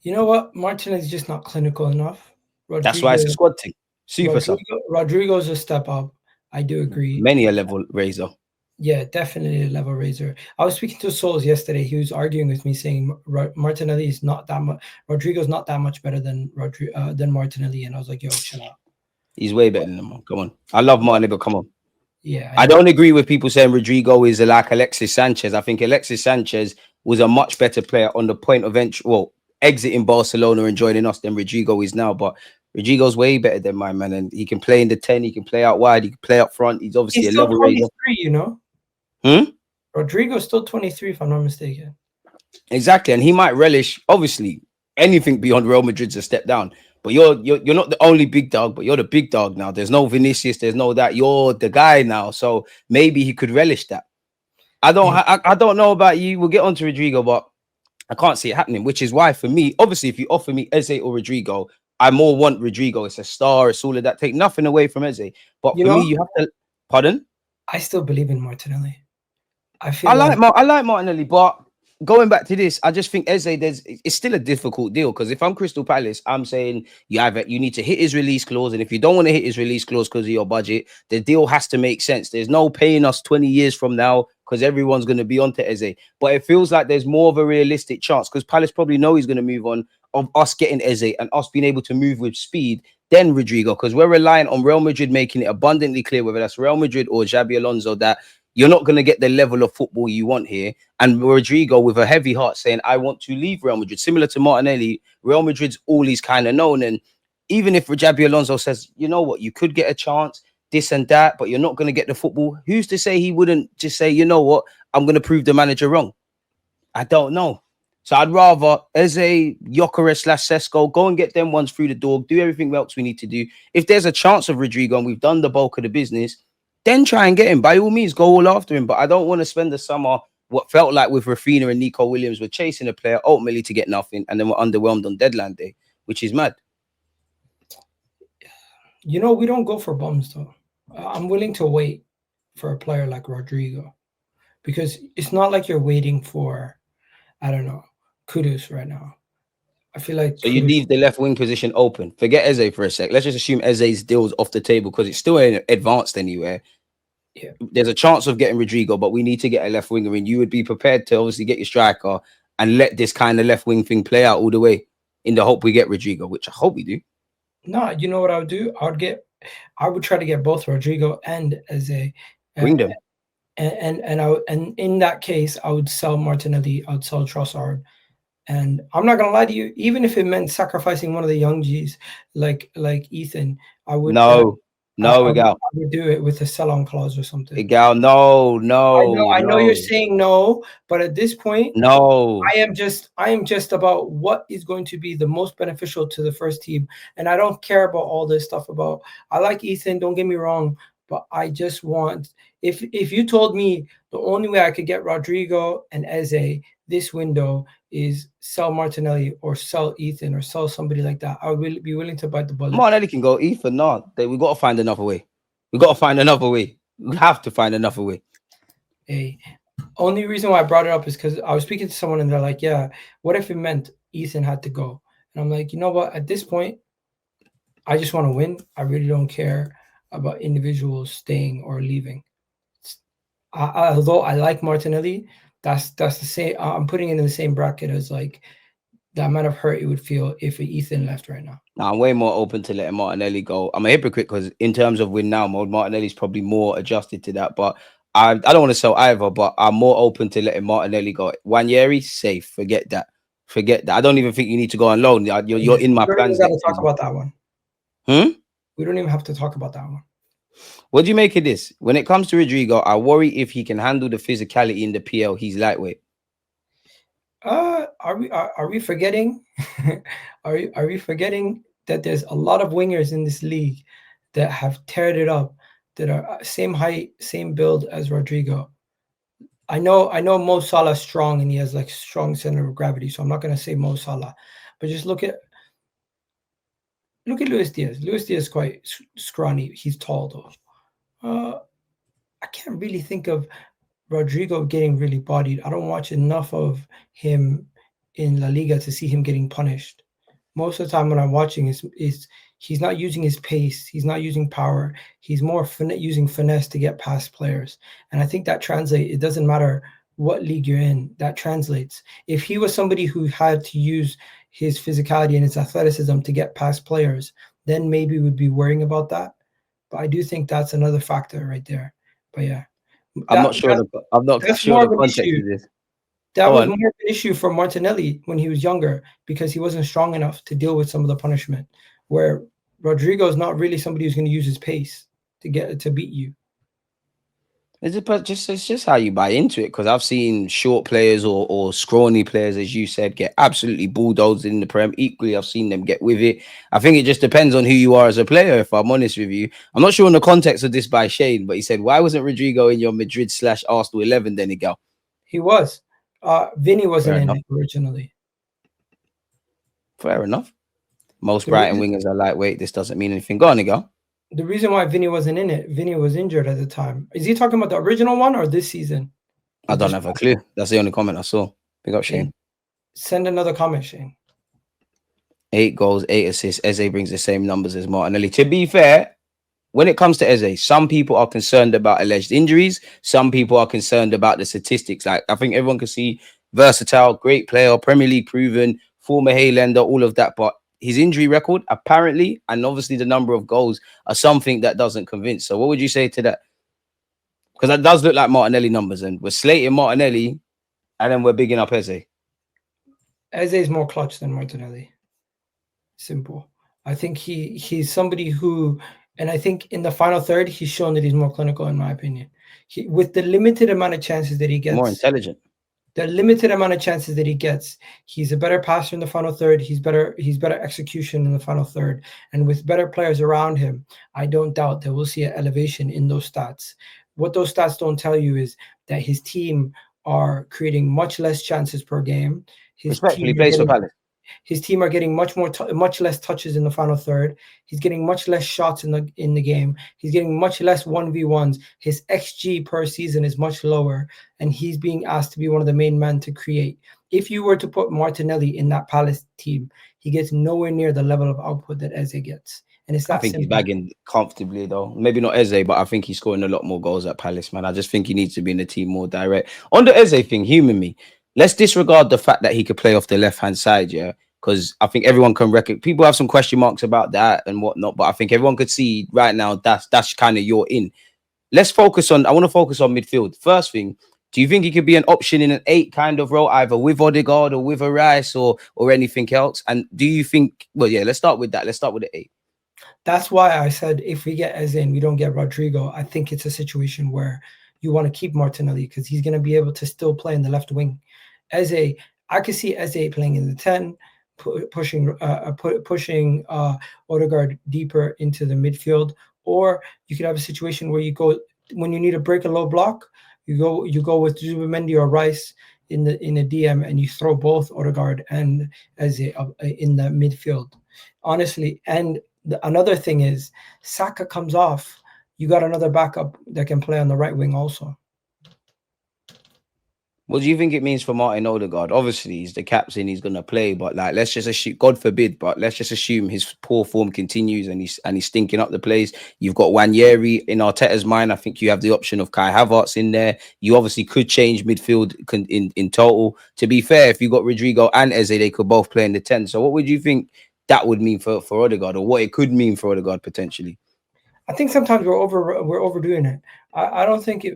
You know what? Martinez is just not clinical enough. That's why it's a Rodrigo, squad thing. Super sub. Rodrigo's a step up. I do agree. Many a level raiser. Yeah, definitely a level raiser. I was speaking to Souls yesterday. He was arguing with me saying Martinelli is not that much. Rodrigo's not that much better than than Martinelli, and I was like, "Yo, chill out." He's way better than him. Come on. I love But Martinelli, but come on. yeah, I I know. don't agree with people saying Rodrigo is like Alexis Sanchez. I think Alexis Sanchez was a much better player on the point of entry, well, exiting Barcelona and joining us than Rodrigo is now. But Rodrigo's way better than my man, and he can play in the 10, he can play out wide, he can play up front. He's obviously He's a still level raiser. 23, you know. Hmm? Rodrigo's still 23, if I'm not mistaken. Exactly, and he might relish obviously anything beyond Real Madrid's a step down. But you're not the only big dog, but you're the big dog now. There's no Vinicius, there's no that. You're the guy now, so maybe he could relish that. Yeah. I don't know about you. We'll get on to Rodrigo, but I can't see it happening. Which is why, for me, obviously, if you offer me Eze or Rodrigo, I more want Rodrigo. It's a star. It's all of that. Take nothing away from Eze, but You for me, know, you have to. Pardon? I still believe in Martinelli. I feel like I like Martinelli, but going back to this, I just think Eze, it's still a difficult deal because if I'm Crystal Palace, I'm saying you need to hit his release clause, and if you don't want to hit his release clause because of your budget, the deal has to make sense. There's no paying us 20 years from now because everyone's going to be onto Eze, but it feels like there's more of a realistic chance because Palace probably know he's going to move on of us getting Eze and us being able to move with speed. Then Rodrigo, because we're relying on Real Madrid making it abundantly clear, whether that's Real Madrid or Xabi Alonso, that you're not going to get the level of football you want here. And Rodrigo, with a heavy heart, saying, I want to leave Real Madrid. Similar to Martinelli, Real Madrid's all he's kind of known. And even if Xabi Alonso says, you know what, you could get a chance, this and that, but you're not going to get the football, who's to say he wouldn't just say, you know what, I'm going to prove the manager wrong? I don't know. So I'd rather, as a Gyökeres / Sesko, go and get them ones through the door, do everything else we need to do. If there's a chance of Rodrigo and we've done the bulk of the business, then try and get him. By all means, go all after him. But I don't want to spend the summer, what felt like with Rafinha and Nico Williams, we're chasing a player ultimately to get nothing, and then we're underwhelmed on deadline day, which is mad. we don't go for bums though. I'm willing to wait for a player like Rodrigo because it's not like you're waiting for, I don't know, Kudus right now. I feel like So you Kudus. leave the left wing position open. Forget Eze for a sec. Let's just assume Eze's deal's off the table because it's still ain't advanced anywhere. Yeah. There's a chance of getting Rodrigo, but we need to get a left winger in. You would be prepared to obviously get your striker and let this kind of left wing thing play out all the way in the hope we get Rodrigo, which I hope we do. No, you know what I would do? I would try to get both Rodrigo and Eze, uh, Bring them. and in that case, I would sell Martinelli, I would sell Trossard, and I'm not gonna lie to you, even if it meant sacrificing one of the young G's like Ethan, I would No, no, Egal. I would do it with a sell-on clause or something. Egal, no, no, I know you're no, saying no, but at this point, no. I am just about what is going to be the most beneficial to the first team, and I don't care about all this stuff about. I like Ethan. Don't get me wrong, but I just want. If you told me the only way I could get Rodrigo and Eze this window is sell Martinelli or sell Ethan or sell somebody like that, I would be willing to bite the bullet. Martinelli can go. Ethan, no. We got to find another way. We got to find another way. We have to find another way. Hey, only reason why I brought it up is because I was speaking to someone and they're like, "Yeah, what if it meant Ethan had to go?" And I'm like, you know what? At this point, I just want to win. I really don't care about individuals staying or leaving. Although I like Martinelli, that's the same. I'm putting it in the same bracket as like the amount of hurt it would feel if Ethan left right now. Now, I'm way more open to letting Martinelli go. I'm a hypocrite because in terms of win now mode, Martinelli's probably more adjusted to that. But I don't want to sell either, but I'm more open to letting Martinelli go. Wanyeri, safe. Forget that. Forget that. I don't even think you need to go on loan. You're in my We don't even plans got to next talk season. about that one. Hmm? We don't even have to talk about that one. What do you make of this? When it comes to Rodrigo, I worry if he can handle the physicality in the PL. He's lightweight. Are we forgetting? Are we forgetting that there's a lot of wingers in this league that have teared it up, that are same height, same build as Rodrigo. I know Mo Salah's strong and he has like strong center of gravity, so I'm not gonna say Mo Salah, but just look at Luis Diaz. Luis Diaz is quite scrawny. He's tall though. I can't really think of Rodrigo getting really bodied. I don't watch enough of him in La Liga to see him getting punished. Most of the time when I'm watching is he's not using his pace, he's not using power, he's more using finesse to get past players. And I think that translates. It doesn't matter what league you're in, that translates. If he was somebody who had to use his physicality and his athleticism to get past players, then maybe we'd be worrying about that. But I do think that's another factor right there. But yeah, I'm not sure. I'm not that's sure more the of an context issue. of this. That Go was on. more of an issue for Martinelli when he was younger because he wasn't strong enough to deal with some of the punishment. Where Rodrygo is not really somebody who's going to use his pace to beat you. It's just how you buy into it, because I've seen short players or scrawny players, as you said, get absolutely bulldozed in the Prem. Equally, I've seen them get with it. I think it just depends on who you are as a player, if I'm honest with you. I'm not sure on the context of this by Shane, but he said, why wasn't Rodrygo in your Madrid/Arsenal 11 then, Egal? He was. Vinny wasn't Fair in enough. it originally. Fair enough. Most The Brighton reason, wingers are lightweight. This doesn't mean anything. Go on, Egal. the reason why Vinny wasn't in it, Vinny was injured at the time. Is he talking about the original one or this season? I Or don't just have a clue. That's the only comment I saw. Big up, Shane. send another comment, Shane. 8 goals, 8 assists. Eze brings the same numbers as Martinelli. To be fair, when it comes to Eze, some people are concerned about alleged injuries. Some people are concerned about the statistics. Like, I think everyone can see versatile, great player, Premier League proven, former Haylender, all of that. But his injury record, apparently, and obviously the number of goals are something that doesn't convince. So what would you say to that? Because that does look like Martinelli numbers, and we're slating Martinelli, and then we're bigging up Eze. Eze is more clutch than Martinelli. Simple. I think he's somebody who, and I think in the final third, he's shown that he's more clinical, in my opinion. With the limited amount of chances that he gets, More intelligent. the limited amount of chances that he gets, he's a better passer in the final third. He's better execution in the final third. And with better players around him, I don't doubt that we'll see an elevation in those stats. What those stats don't tell you is that his team are creating much less chances per game. Respectfully, plays for Palace. His team are getting much less touches in the final third. He's getting much less shots in the game. He's getting much less 1v1s. His XG per season is much lower, and he's being asked to be one of the main men to create. If you were to put Martinelli in that Palace team, he gets nowhere near the level of output that Eze gets. And it's that I think simple. he's bagging comfortably, though. Maybe not Eze, but I think he's scoring a lot more goals at Palace, man. I just think he needs to be in the team more direct. On the Eze thing, humour me. Let's disregard the fact that he could play off the left-hand side, yeah? Because I think everyone can reckon. People have some question marks about that and whatnot, but I think everyone could see right now that's kind of your in. I want to focus on midfield. First thing, do you think he could be an option in an 8 kind of role, either with Odegaard or with a Rice or anything else? And do you think, well, yeah, let's start with that. Let's start with the 8. That's why I said if we get Eze and we don't get Rodrygo, I think it's a situation where you want to keep Martinelli because he's going to be able to still play in the left wing. Eze, I could see Eze playing in the 10, pushing Odegaard deeper into the midfield, or you could have a situation where you go when you need to break a low block, you go with Zubimendi or Rice in the DM, and you throw both Odegaard and Eze in the midfield. Honestly, and another thing is Saka comes off, you got another backup that can play on the right wing also. What do you think it means for Martin Odegaard? Obviously, he's the captain, he's gonna play, but like, let's just assume, God forbid, but let's just assume his poor form continues and he's stinking up the place. You've got Wanyeri in Arteta's mind. I think you have the option of Kai Havertz in there. You obviously could change midfield in total. To be fair, if you got Rodrygo and Eze, they could both play in the 10. So what would you think that would mean for Odegaard, or what it could mean for Odegaard potentially? I think sometimes we're overdoing it. I don't think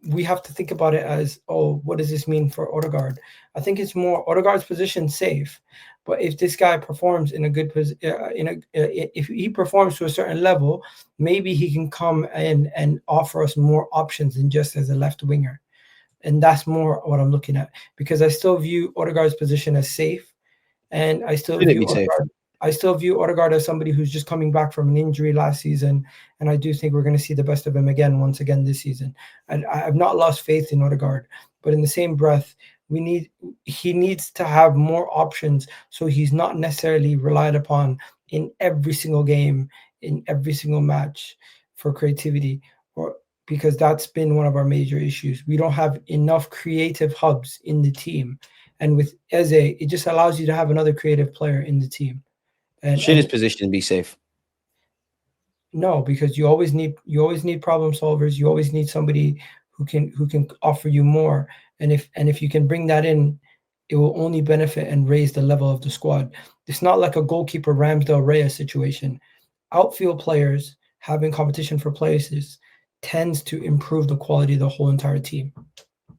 we have to think about it as, oh, what does this mean for Odegaard? I think it's more Odegaard's position safe, but if this guy performs in a good if he performs to a certain level, maybe he can come in and offer us more options than just as a left winger, and that's more what I'm looking at, because I still view Odegaard's position as safe, and I still Should it view be safe? Odegaard as somebody who's just coming back from an injury last season, and I do think we're going to see the best of him once again this season. And I've not lost faith in Odegaard, but in the same breath, he needs to have more options, so he's not necessarily relied upon in every single game, in every single match for creativity, or because that's been one of our major issues. We don't have enough creative hubs in the team. And with Eze, it just allows you to have another creative player in the team. Should his And position be safe? no, because you always need problem solvers. You always need somebody who can offer you more. And if you can bring that in, it will only benefit and raise the level of the squad. It's not like a goalkeeper Ramsdale Reyes situation. Outfield players having competition for places tends to improve the quality of the whole entire team.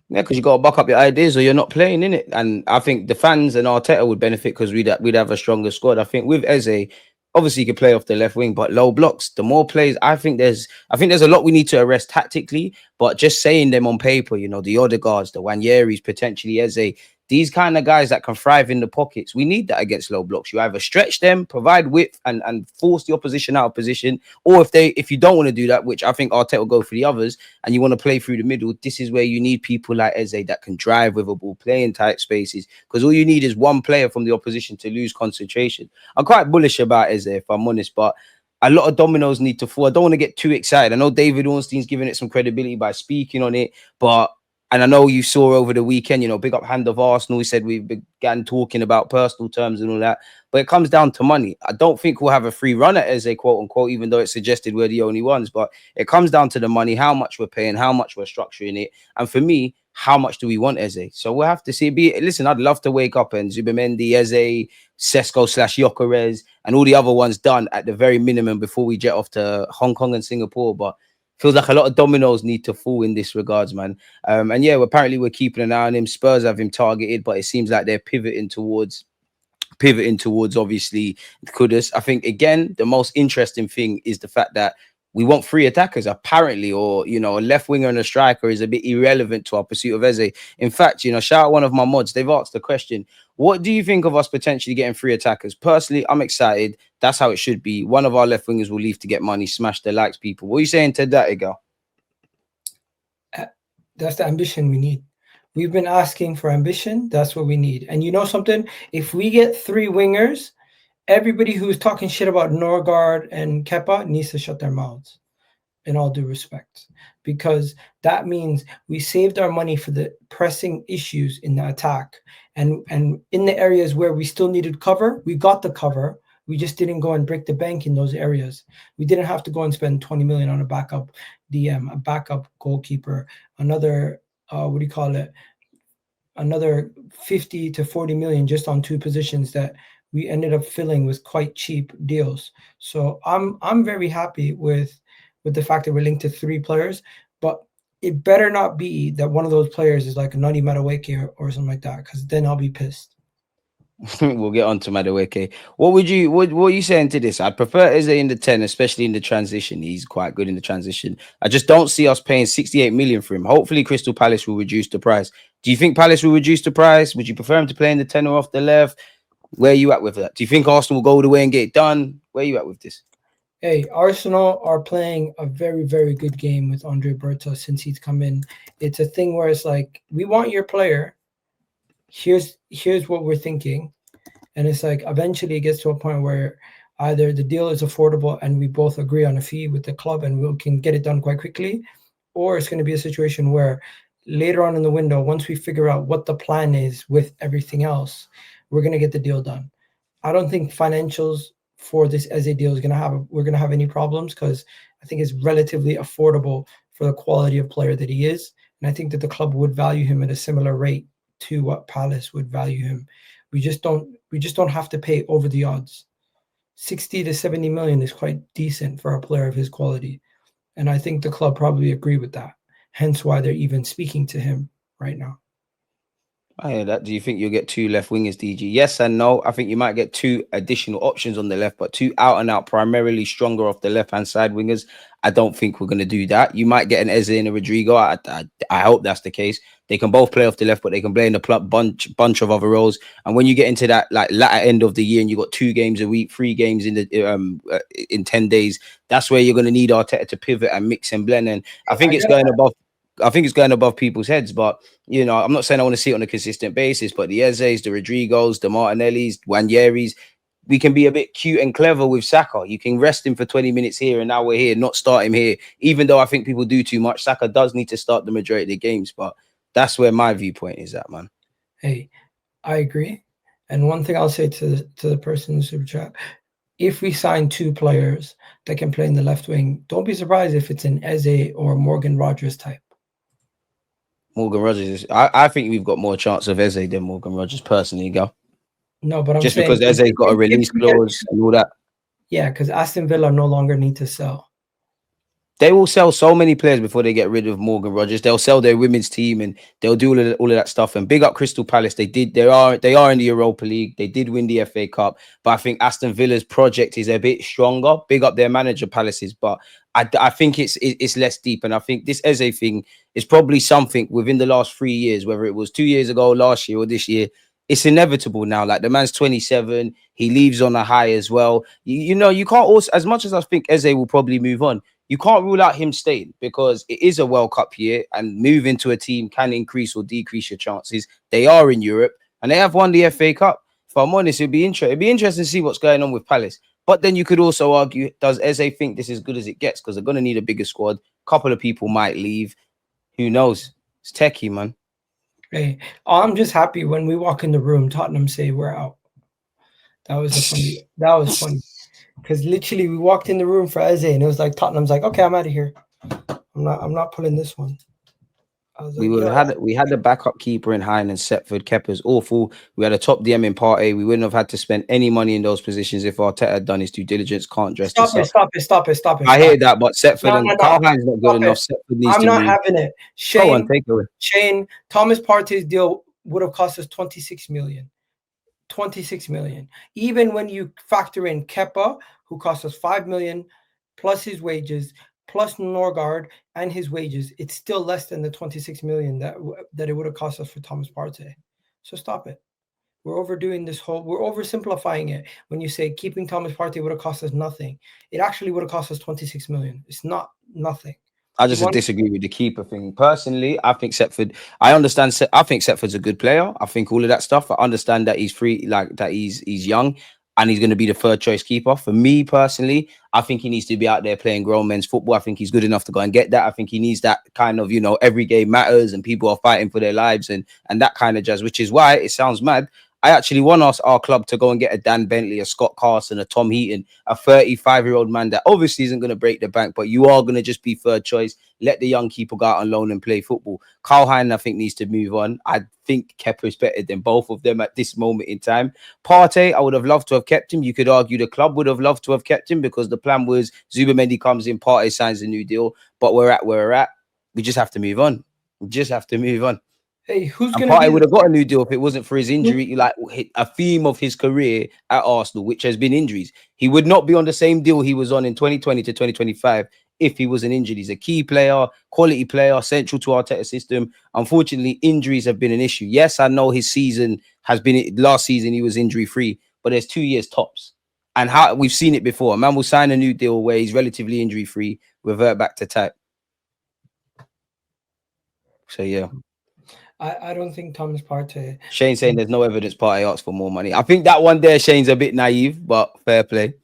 Yeah, because you got to buck up your ideas or you're not playing in it. And I think the fans and Arteta would benefit because we'd have a stronger squad. I think with Eze, obviously he could play off the left wing, but low blocks, the more plays, I think there's a lot we need to arrest tactically, but just saying them on paper, the Odegaards, the Wanyeris, potentially Eze, these kind of guys that can thrive in the pockets, we need that against low blocks. You either stretch them, provide width, and force the opposition out of position, or if you don't want to do that, which I think Arteta will go for the others, and you want to play through the middle, this is where you need people like Eze that can drive with a ball, play in tight spaces, because all you need is one player from the opposition to lose concentration. I'm quite bullish about Eze, if I'm honest, but a lot of dominoes need to fall. I don't want to get too excited. I know David Ornstein's giving it some credibility by speaking on it, but and I know you saw over the weekend, big up hand of Arsenal. He said we began talking about personal terms and all that, but it comes down to money. I don't think we'll have a free run at Eze, quote unquote, even though it's suggested we're the only ones. But it comes down to the money, how much we're paying, how much we're structuring it, and for me, how much do we want Eze? So we'll have to see. Listen, I'd love to wake up and Zubimendi, Eze, Sesko / Yokerez, and all the other ones done at the very minimum before we jet off to Hong Kong and Singapore. But feels like a lot of dominoes need to fall in this regards, man. And yeah, apparently we're keeping an eye on him. Spurs have him targeted, but it seems like they're pivoting towards obviously Kudus. I think again the most interesting thing is the fact that we want three attackers apparently, or a left winger and a striker is a bit irrelevant to our pursuit of Eze. In fact, shout out one of my mods. They've asked the question, what do you think of us potentially getting three attackers? Personally, I'm excited. That's how it should be. One of our left wingers will leave to get money, smash the likes people. What are you saying to that, Egal? That's the ambition we need. We've been asking for ambition. That's what we need. And you know something? If we get three wingers, everybody who's talking shit about Norgard and Kepa needs to shut their mouths, in all due respect, because that means we saved our money for the pressing issues in the attack. And in the areas where we still needed cover, we got the cover. We just didn't go and break the bank in those areas. We didn't have to go and spend 20 million on a backup DM, a backup goalkeeper, another another 50 to 40 million just on two positions that we ended up filling with quite cheap deals. So I'm very happy with the fact that we're linked to three players, but it better not be that one of those players is like a Nani Madueke or something like that, because then I'll be pissed. We'll get on to Madueke. What are you saying to this? I'd prefer Eze in the 10, especially in the transition. He's quite good in the transition. I just don't see us paying 68 million for him. Hopefully Crystal Palace will reduce the price. Do you think Palace will reduce the price? Would you prefer him to play in the 10 or off the left? Where are you at with that? Do you think Arsenal will go all the way and get it done? Where are you at with this? Hey, Arsenal are playing a very, very good game with Andre Berta since he's come in. It's a thing where it's like, we want your player. Here's what we're thinking. And it's like eventually it gets to a point where either the deal is affordable and we both agree on a fee with the club and we can get it done quite quickly, or it's going to be a situation where later on in the window, once we figure out what the plan is with everything else, we're going to get the deal done. I don't think financials for this Eze deal we're going to have any problems, because I think it's relatively affordable for the quality of player that he is. And I think that the club would value him at a similar rate to what Palace would value him. We just don't have to pay over the odds. 60 to 70 million is quite decent for a player of his quality. And I think the club probably agree with that. Hence why they're even speaking to him right now. I hear that. Do you think you'll get two left wingers, DG? Yes and no. I think you might get two additional options on the left, but two out and out, primarily stronger off the left hand side wingers. I don't think we're going to do that. You might get an Eze and a Rodrygo. I hope that's the case. They can both play off the left, but they can play in a bunch of other roles. And when you get into that like latter end of the year and you got 2 games a week, 3 games in 10 days, that's where you're going to need Arteta to pivot and mix and blend. And I think it's going above people's heads, but I'm not saying I want to see it on a consistent basis, but the Ezes, the Rodrigos, the Martinellis, Wanyeris, we can be a bit cute and clever with Saka. You can rest him for 20 minutes here, and now we're here, not start him here. Even though I think people do too much, Saka does need to start the majority of the games, but that's where my viewpoint is at, man. Hey, I agree. And one thing I'll say to the person in the super chat, if we sign two players that can play in the left wing, don't be surprised if it's an Eze or Morgan Rogers type. Morgan Rogers is. I think we've got more chance of Eze than Morgan Rogers personally, go. No, but I'm Just saying because Eze's got a if release we get clause and all that. yeah, because Aston Villa no longer need to sell. They will sell so many players before they get rid of Morgan Rogers. They'll sell their women's team and they'll do all of that stuff. And big up Crystal Palace. They are in the Europa League. They did win the FA Cup. But I think Aston Villa's project is a bit stronger. Big up their manager Palaces. But I think it's less deep. And I think this Eze thing is probably something within the last 3 years, whether it was 2 years ago, last year, or this year. It's inevitable now. Like the man's 27. He leaves on a high as well. You know, you can't also, as much as I think Eze will probably move on, you can't rule out him staying because it is a World Cup year and moving to a team can increase or decrease your chances. They are in Europe and they have won the FA Cup. If I'm honest, it'd be interesting to see what's going on with Palace. But then you could also argue, does Eze think this is as good as it gets? Because they're going to need a bigger squad. A couple of people might leave. Who knows? It's techie, man. Hey, I'm just happy when we walk in the room, Tottenham say we're out. That was funny. Because literally we walked in the room for Eze and it was like Tottenham's like, okay, I'm out of here. I'm not pulling this one. I was like, We had the backup keeper in Hine and Setford. Kepa's awful. We had a top DM in Partey. We wouldn't have had to spend any money in those positions if Arteta had done his due diligence. Can't dress this up. Stop it. I hear that, but Setford and No. Carl Hine's not good enough. It. Setford needs I'm to not move. having it. Go on, take it away. Shane, Thomas Partey's deal would have cost us 26 million. 26 million. Even when you factor in Kepa, who cost us 5 million, plus his wages, plus Norgard and his wages, it's still less than the 26 million that it would have cost us for Thomas Partey. So stop it. We're overdoing this we're oversimplifying it. When you say keeping Thomas Partey would have cost us nothing, it actually would have cost us 26 million. It's not nothing. I just disagree with the keeper thing. Personally, I think Setford, I understand. I think Setford's a good player. I think all of that stuff. I understand that he's free, like that he's young and he's going to be the third choice keeper. For me personally, I think he needs to be out there playing grown men's football. I think he's good enough to go and get that. I think he needs that kind of, every game matters and people are fighting for their lives and that kind of jazz, which is why it sounds mad. I actually want our club to go and get a Dan Bentley, a Scott Carson, a Tom Heaton, a 35-year-old man that obviously isn't going to break the bank, but you are going to just be third choice. Let the young people go out on loan and play football. Carl Hine, I think, needs to move on. I think Kepa is better than both of them at this moment in time. Partey, I would have loved to have kept him. You could argue the club would have loved to have kept him because the plan was Zubamendi comes in, Partey signs a new deal, but we're at where we're at. We just have to move on. Hey, who's going to Partey would have got a new deal if it wasn't for his injury, like a theme of his career at Arsenal, which has been injuries. He would not be on the same deal he was on in 2020 to 2025 if he wasn't injured. He's a key player, quality player, central to our Arteta's system. Unfortunately, injuries have been an issue. Yes, I know his season has been, last season he was injury free, but there's 2 years tops. And how we've seen it before. A man will sign a new deal where he's relatively injury free, revert back to type. So, yeah. I don't think Thomas Partey. Shane saying there's no evidence Partey asked for more money. I think that one there, Shane's a bit naive, but fair play.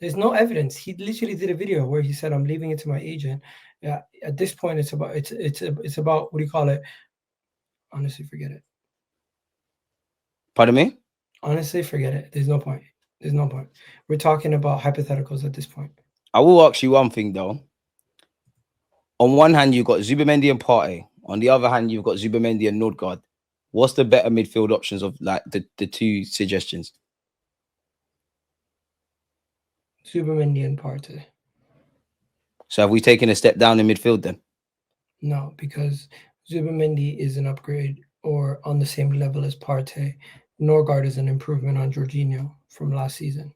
There's no evidence. He literally did a video where he said, "I'm leaving it to my agent." Yeah, at this point, it's about what do you call it? Honestly, forget it. Pardon me? Honestly, forget it. There's no point. We're talking about hypotheticals at this point. I will ask you one thing though. On one hand, you've got Zubamendi and Partey. On the other hand, you've got Zubamendi and Nordgaard. What's the better midfield options of like the two suggestions? Zubamendi and Partey. So have we taken a step down in midfield then? No, because Zubamendi is an upgrade or on the same level as Partey. Nordgaard is an improvement on Jorginho from last season.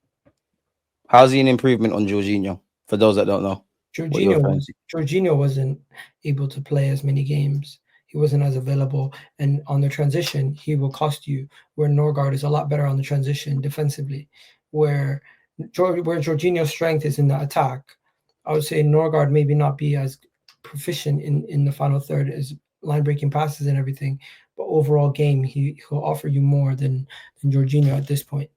How's he an improvement on Jorginho? For those that don't know. Jorginho wasn't able to play as many games. He wasn't as available. And on the transition, he will cost you, where Nordgaard is a lot better on the transition defensively. Where Jorginho's strength is in the attack, I would say Nordgaard maybe not be as proficient in the final third as line-breaking passes and everything. But overall game, he'll offer you more than Jorginho at this point.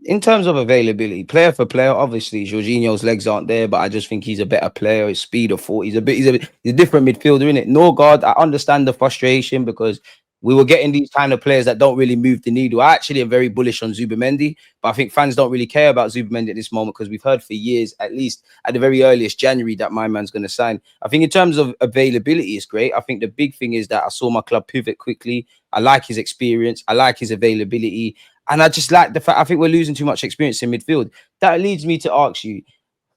In terms of availability, player for player, obviously Jorginho's legs aren't there, but I just think he's a better player. His speed of thought, he's a different midfielder, isn't it? Nordgaard, I understand the frustration because we were getting these kind of players that don't really move the needle. I actually am very bullish on Zubimendi, but I think fans don't really care about Zubimendi at this moment because we've heard for years, at least at the very earliest January, that my man's going to sign. I think in terms of availability, it's great. I think the big thing is that I saw my club pivot quickly. I like his experience. I like his availability. And I just like the fact, I think we're losing too much experience in midfield. That leads me to ask you,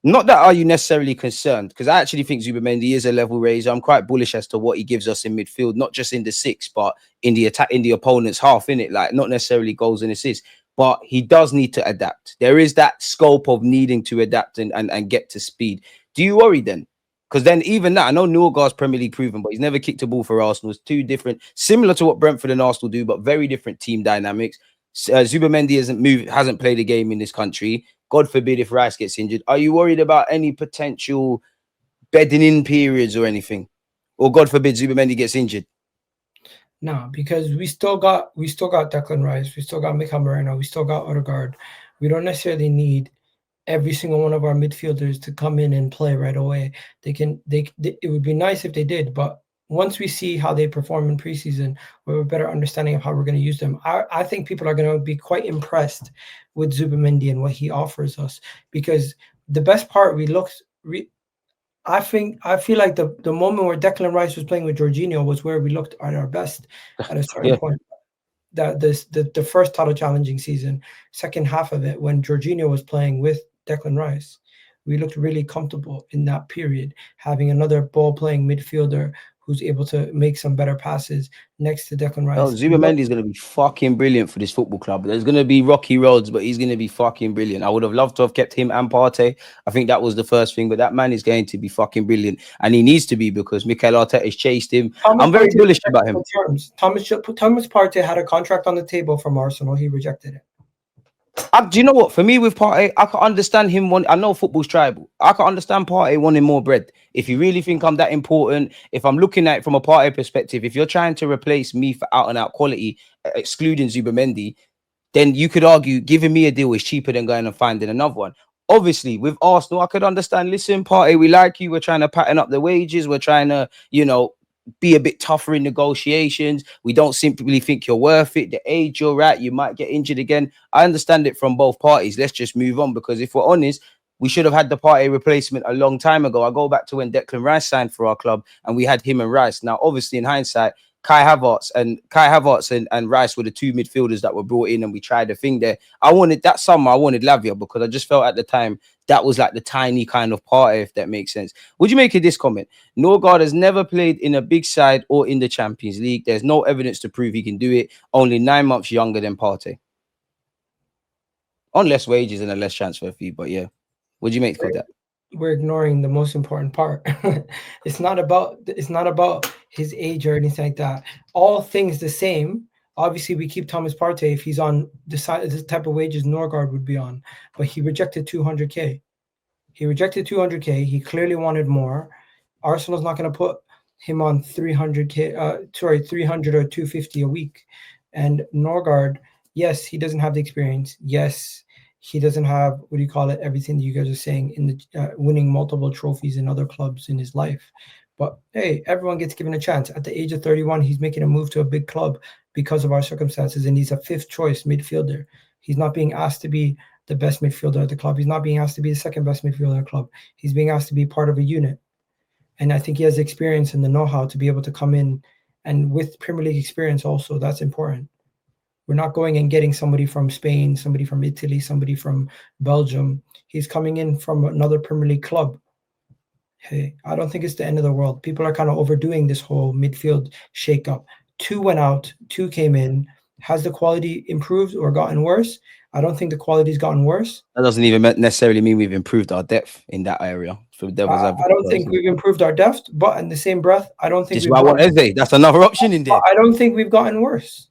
not that are you necessarily concerned, because I actually think Zubimendi is a level raiser. I'm quite bullish as to what he gives us in midfield, not just in the six, but in the attack, in the opponent's half, in it, like not necessarily goals and assists. But he does need to adapt. There is that scope of needing to adapt and get to speed. Do you worry then? Because then even that, I know Norgard's Premier League proven, but he's never kicked a ball for Arsenal. It's two different, similar to what Brentford and Arsenal do, but very different team dynamics. Zubimendi hasn't played a game in this country. God forbid if Rice gets injured. Are you worried about any potential bedding in periods or anything? Or God forbid Zubimendi gets injured? No, because we still got Declan Rice, we still got Mikel Merino, we still got Odegaard. We don't necessarily need every single one of our midfielders to come in and play right away. It would be nice if they did, but once we see how they perform in preseason, we have a better understanding of how we're going to use them. I think people are going to be quite impressed with Zubimendi and what he offers us, because the best part I feel like the moment where Declan Rice was playing with Jorginho was where we looked at our best at a certain point. That the first title challenging season, second half of it, when Jorginho was playing with Declan Rice, we looked really comfortable in that period, having another ball playing midfielder who's able to make some better passes next to Declan Rice. Oh, Zubimendi is going to be fucking brilliant for this football club. There's going to be rocky roads, but he's going to be fucking brilliant. I would have loved to have kept him and Partey. I think that was the first thing, but that man is going to be fucking brilliant. And he needs to be, because Mikel Arteta has chased him. I'm very bullish about him. Thomas Partey had a contract on the table from Arsenal. He rejected it. Do you know what? For me, with Partey, I can understand him. I know football's tribal. I can understand Partey wanting more bread. If you really think I'm that important, if I'm looking at it from a Partey perspective, if you're trying to replace me for out and out quality, excluding Zubimendi, then you could argue giving me a deal is cheaper than going and finding another one. Obviously, with Arsenal, I could understand. Listen, Partey, we like you. We're trying to pattern up the wages. We're trying to, be a bit tougher in negotiations. We don't simply think you're worth it. The age you're at, you might get injured again. I understand it from both parties. Let's just move on, because if we're honest, we should have had the Partey replacement a long time ago. I go back to when Declan Rice signed for our club and we had him and Rice. Now, obviously, in hindsight, Kai Havertz and Rice were the two midfielders that were brought in, and we tried a thing there. That summer, I wanted Lavia, because I just felt at the time that was like the tiny kind of Partey, if that makes sense. Would you make of this comment? Norgard has never played in a big side or in the Champions League. There's no evidence to prove he can do it. Only 9 months younger than Partey. On less wages and a less transfer fee, but yeah. What do you make of that? We're ignoring the most important part. It's not about his age or anything like that. All things the same. Obviously, we keep Thomas Partey if he's on the type of wages Norgard would be on, but he rejected 200K. He clearly wanted more. Arsenal's not going to put him on 300K. 300 or 250 a week. And Norgard, yes, he doesn't have the experience. Yes, he doesn't have, everything that you guys are saying in the winning multiple trophies in other clubs in his life. But hey, everyone gets given a chance. At the age of 31, he's making a move to a big club because of our circumstances, and he's a fifth choice midfielder. He's not being asked to be the best midfielder at the club. He's not being asked to be the second best midfielder at the club. He's being asked to be part of a unit. And I think he has the experience and the know-how to be able to come in, and with Premier League experience also, that's important. We're not going and getting somebody from Spain, somebody from Italy, somebody from Belgium. He's coming in from another Premier League club. Hey, I don't think it's the end of the world. People are kind of overdoing this whole midfield shakeup. 2 went out, 2 came in. Has the quality improved or gotten worse? I don't think the quality's gotten worse. That doesn't even necessarily mean we've improved our depth in that area. For devil's advocate, I don't think we've improved our depth, but in the same breath, I don't think that's another option in there. I don't think we've gotten worse.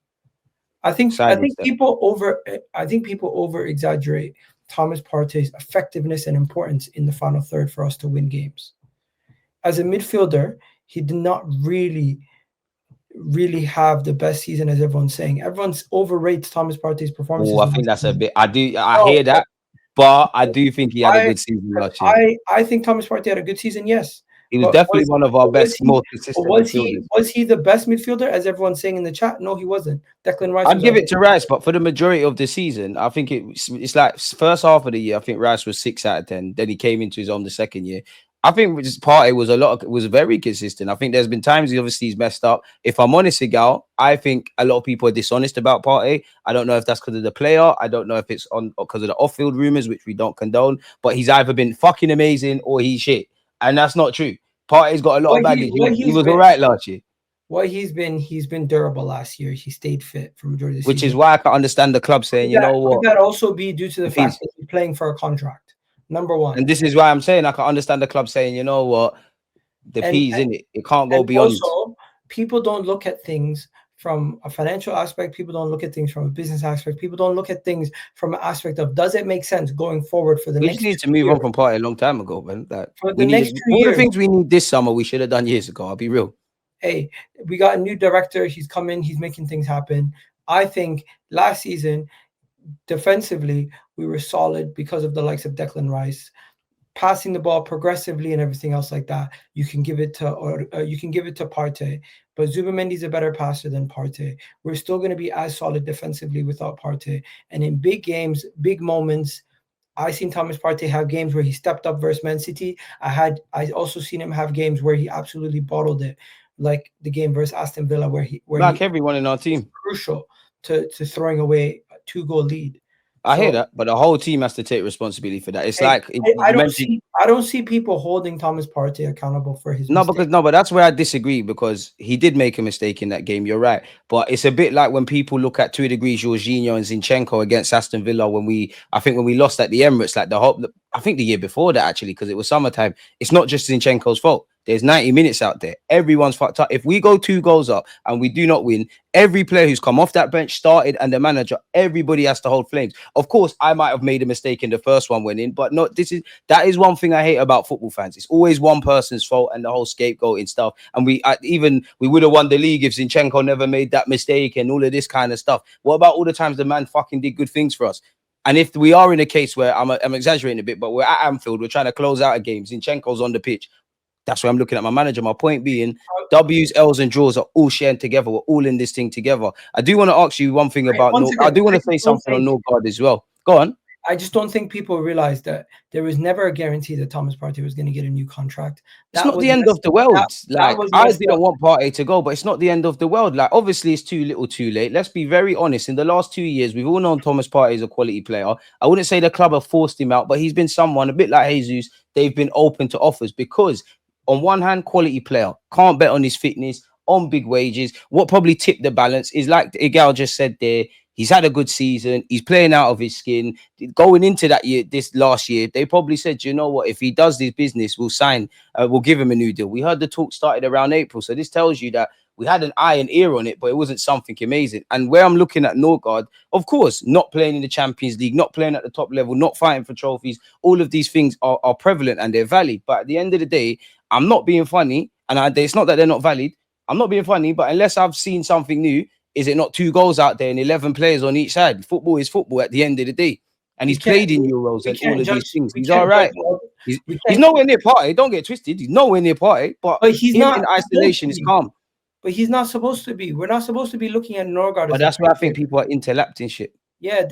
I think people over exaggerate Thomas Partey's effectiveness and importance in the final third for us to win games. As a midfielder, he did not really have the best season as everyone's saying. Everyone's overrates Thomas Partey's performance. I think that's a bit. I hear that, but I do think he had a good season last year. I think Thomas Partey had a good season. Yes, He was But definitely one of our was best, he? more consistent midfielders. Was he the best midfielder, as everyone's saying in the chat? No, he wasn't. Declan Rice I'd was our give it best. to Rice, but for the majority of the season, I think it's like first half of the year. I think Rice was 6 out of 10. Then he came into his own the second year. I think just Partey was very consistent. I think there's been times he's messed up. If I'm honest, Egal, I think a lot of people are dishonest about Partey. I don't know if that's because of the player. I don't know if it's on because of the off-field rumors, which we don't condone. But he's either been fucking amazing or he's shit, and that's not true. Partey's got a lot of baggage. He was all right last year. What he's been durable last year. He stayed fit for majority of the Which season. is why I can understand the club saying, you know what, Could that also be due to the fact that he's playing for a contract? Number one. And this is why I'm saying I can understand the club saying, you know what, the P's in it. It can't go beyond. Also, people don't look at things from a financial aspect. People don't look at things from a business aspect. People don't look at things from an aspect of, does it make sense going forward for the next 2 years? We need to move on from Partey a long time ago, man. Like, for the next 2 all years. the things we need this summer, we should have done years ago. I'll be real. Hey, we got a new director. He's come in. He's making things happen. I think last season, defensively, we were solid because of the likes of Declan Rice. Passing the ball progressively and everything else like that, you can give it to Partey. But Zubamendi's a better passer than Partey. We're still going to be as solid defensively without Partey. And in big games, big moments, I seen Thomas Partey have games where he stepped up versus Man City. I also seen him have games where he absolutely bottled it, like the game versus Aston Villa, where everyone in our team, crucial to throwing away a 2-goal lead. I hear that, but the whole team has to take responsibility for that. It's I don't see people holding Thomas Partey accountable for his mistake. But that's where I disagree, because he did make a mistake in that game. You're right, but it's a bit like when people look at 2 degrees Jorginho and Zinchenko against Aston Villa when we lost at the Emirates, like I think the year before that actually, because it was summertime. It's not just Zinchenko's fault. There's 90 minutes out there. Everyone's fucked up. If we go 2 goals up and we do not win, every player who's come off that bench, started, and the manager, everybody has to hold flames. Of course, I might have made a mistake in the first one winning, but that is one thing I hate about football fans. It's always one person's fault and the whole scapegoating stuff. And we would have won the league if Zinchenko never made that mistake and all of this kind of stuff. What about all the times the man fucking did good things for us? And if we are in a case where I'm exaggerating a bit, but we're at Anfield, we're trying to close out a game, Zinchenko's on the pitch. That's why I'm looking at my manager. My point being, W's, L's, and draws are all sharing together. We're all in this thing together. I do want to ask you one thing about I do want to say something on Norgard as well. Go on. I just don't think people realize that there was never a guarantee that Thomas Partey was going to get a new contract. It's not the end of the world. I didn't want Partey to go, but it's not the end of the world. Like, obviously, it's too little, too late. Let's be very honest. In the last 2 years, we've all known Thomas Partey is a quality player. I wouldn't say the club have forced him out, but he's been someone, a bit like Jesus, they've been open to offers because, on one hand, quality player, can't bet on his fitness, on big wages. What probably tipped the balance is, like Egal just said there, he's had a good season. He's playing out of his skin. Going into that year, this last year, they probably said, you know what, if he does this business, we'll sign, we'll give him a new deal. We heard the talk started around April. So this tells you that we had an eye and ear on it, but it wasn't something amazing. And where I'm looking at Norgard, of course, not playing in the Champions League, not playing at the top level, not fighting for trophies, all of these things are prevalent and they're valid. But at the end of the day, I'm not being funny. And it's not that they're not valid. I'm not being funny, but unless I've seen something new, is it not 2 goals out there and 11 players on each side? Football is football at the end of the day. And he's played in Euros and all of these things. He's all right. He's nowhere near Partey. Don't get twisted. He's nowhere near Partey. But he's not in isolation. He's calm. But he's not supposed to be. We're not supposed to be looking at Norgard. But that's why I think people are interlapting shit. Yeah,